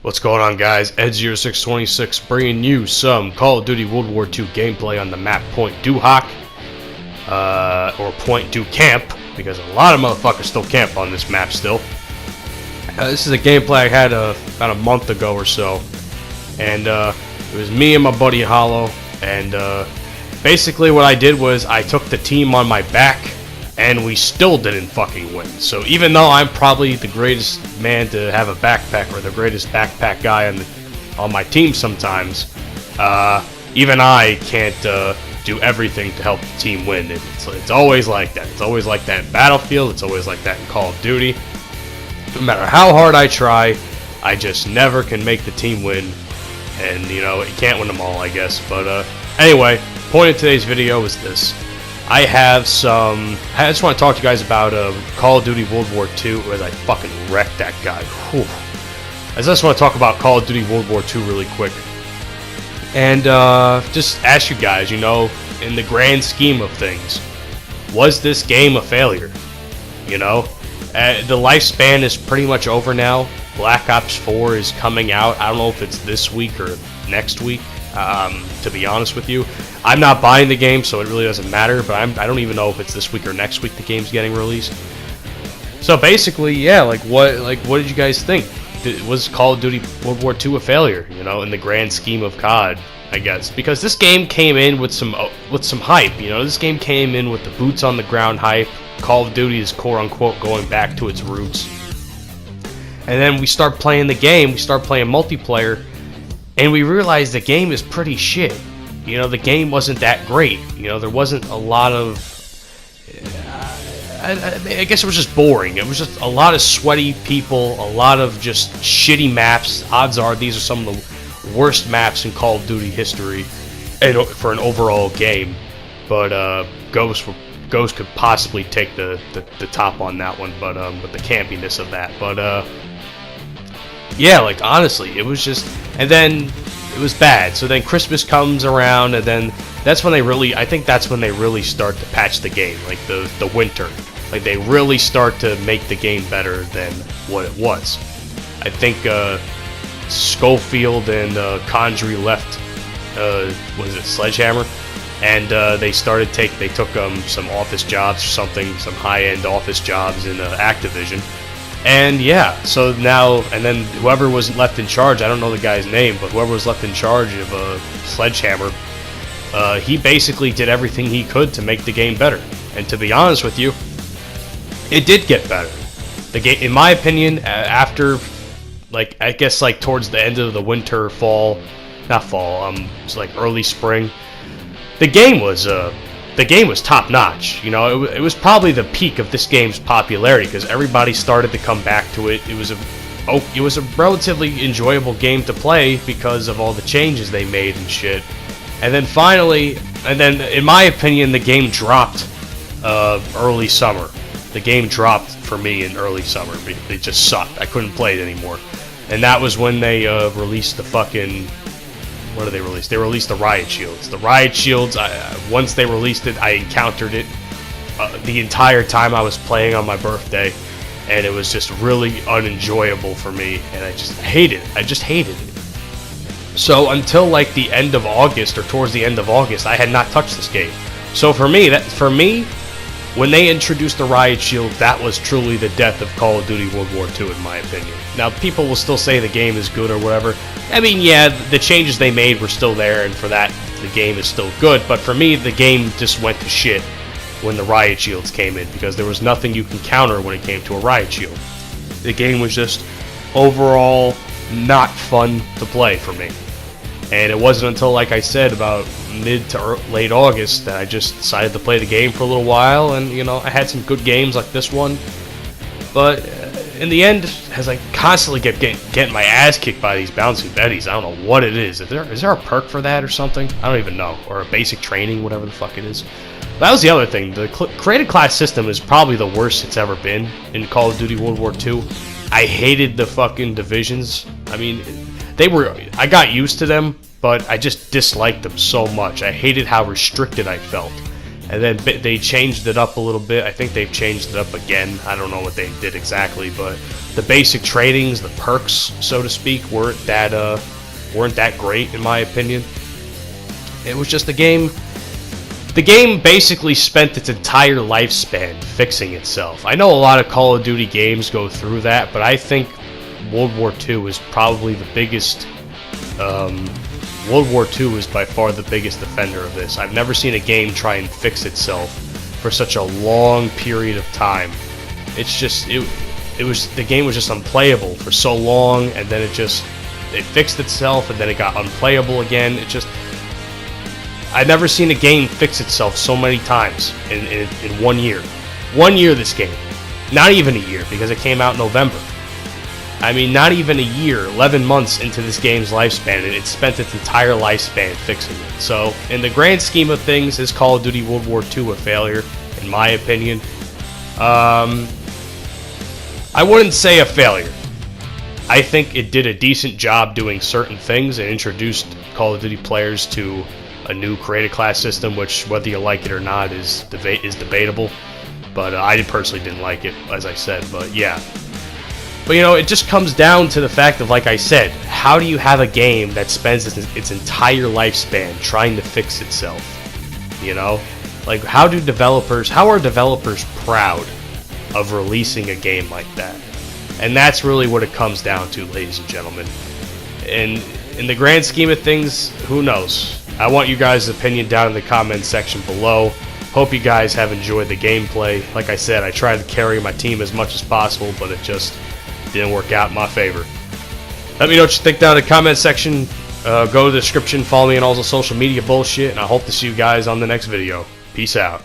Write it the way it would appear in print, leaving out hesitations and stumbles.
What's going on, guys? Ed0626 bringing you some Call of Duty World War II gameplay on the map Point Du Hoc, or Point Du Camp, because a lot of motherfuckers still camp on this map still. This is a gameplay I had about a month ago or so, and it was me and my buddy Hollow, and basically what I did was I took the team on my back, and we still didn't fucking win. So even though I'm probably the greatest man to have a backpack, or the greatest backpack guy on my team sometimes, even I can't do everything to help the team win. It's always like that. It's always like that in Battlefield. It's always like that in Call of Duty. No matter how hard I try, I just never can make the team win. And, you know, you can't win them all, I guess. But anyway, the point of today's video is this. I just want to talk to you guys about Call of Duty World War II, as I fucking wrecked that guy. Whew. I just want to talk about Call of Duty World War II really quick. And just ask you guys, you know, in the grand scheme of things, was this game a failure? You know? The lifespan is pretty much over now. Black Ops 4 is coming out. I don't know if it's this week or next week, to be honest with you. I'm not buying the game, so it really doesn't matter, but I don't even know if it's this week or next week the game's getting released. So basically, yeah, what did you guys think? Was Call of Duty World War II a failure, you know, in the grand scheme of COD, I guess? Because this game came in with some hype, you know. This game came in with the boots on the ground hype. Call of Duty is quote-unquote going back to its roots. And then we start playing the game, we start playing multiplayer, and we realize the game is pretty shit. You know, the game wasn't that great. You know, there wasn't a lot of... I guess it was just boring. It was just a lot of sweaty people, a lot of just shitty maps. Odds are these are some of the worst maps in Call of Duty history and for an overall game. But Ghost could possibly take the top on that one, but with the campiness of that. But yeah, like, honestly, it was just... And then it was bad. So then Christmas comes around, and then that's when I think that's when they really start to patch the game, like the winter. Like, they really start to make the game better than what it was. I think Schofield and Condrey left, what is it, Sledgehammer? And they took some office jobs or something, some high-end office jobs in Activision. And yeah, so now, and then whoever was left in charge, I don't know the guy's name, but whoever was left in charge of Sledgehammer, he basically did everything he could to make the game better. And to be honest with you, it did get better. The game, in my opinion, after, like, I guess, like, towards the end of the winter, not fall, it's like early spring, the game was top notch. You know, it was probably the peak of this game's popularity, because everybody started to come back to it. It was a relatively enjoyable game to play because of all the changes they made and shit. And then finally, in my opinion, the game dropped early summer. The game dropped for me in early summer. It just sucked. I couldn't play it anymore. And that was when they released the fucking... What did they release? They released the Riot Shields. The Riot Shields, once they released it, I encountered it the entire time I was playing on my birthday, and it was just really unenjoyable for me, and I just hated it. I just hated it. So until like the end of August, or towards the end of August, I had not touched this game. So for me, when they introduced the Riot Shield, that was truly the death of Call of Duty World War II, in my opinion. Now, people will still say the game is good or whatever. I mean, yeah, the changes they made were still there, and for that, the game is still good. But for me, the game just went to shit when the Riot Shields came in, because there was nothing you can counter when it came to a Riot Shield. The game was just overall not fun to play for me. And it wasn't until, like I said, about mid to late August that I just decided to play the game for a little while. And, you know, I had some good games like this one. But in the end, as I constantly kept getting my ass kicked by these bouncing betties, I don't know what it is. Is there a perk for that or something? I don't even know. Or a basic training, whatever the fuck it is. That was the other thing. The created class system is probably the worst it's ever been in Call of Duty World War II. I hated the fucking divisions. I mean... I got used to them, but I just disliked them so much. I hated how restricted I felt. and then they changed it up a little bit. I think they've changed it up again. I don't know what they did exactly, but the basic tradings, the perks, so to speak, weren't that great in my opinion. It was just a game. The game basically spent its entire lifespan fixing itself. I know a lot of Call of Duty games go through that, but I think World War II is probably the biggest. World War II is by far the biggest offender of this. I've never seen a game try and fix itself for such a long period of time. It's just the game was just unplayable for so long, and then it fixed itself, and then it got unplayable again. I've never seen a game fix itself so many times in 1 year. 1 year this game. Not even a year, because it came out in November. I mean, not even a year, 11 months into this game's lifespan, and it spent its entire lifespan fixing it. So, in the grand scheme of things, is Call of Duty World War II a failure, in my opinion? I wouldn't say a failure. I think it did a decent job doing certain things and introduced Call of Duty players to a new created class system, which, whether you like it or not, is debatable. But I personally didn't like it, as I said, but yeah. But, you know, it just comes down to the fact of, like I said, how do you have a game that spends its entire lifespan trying to fix itself? You know? Like, how are developers proud of releasing a game like that? And that's really what it comes down to, ladies and gentlemen. And in the grand scheme of things, who knows? I want you guys' opinion down in the comments section below. Hope you guys have enjoyed the gameplay. Like I said, I tried to carry my team as much as possible, but it just didn't work out in my favor. Let me know what you think down in the comment section. Go to the description, follow me on all the social media bullshit, and I hope to see you guys on the next video. Peace out.